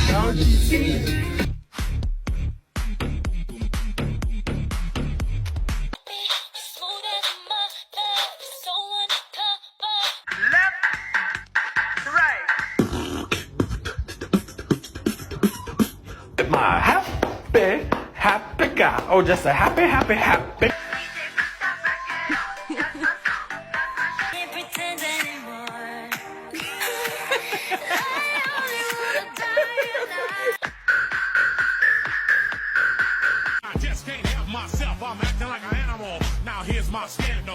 How do you feel? My happy guy. Oh, just a happy. Can't pretend anymore. I only wanna die alive. I just can't help myself. I'm acting like an animal. Now here's my stand.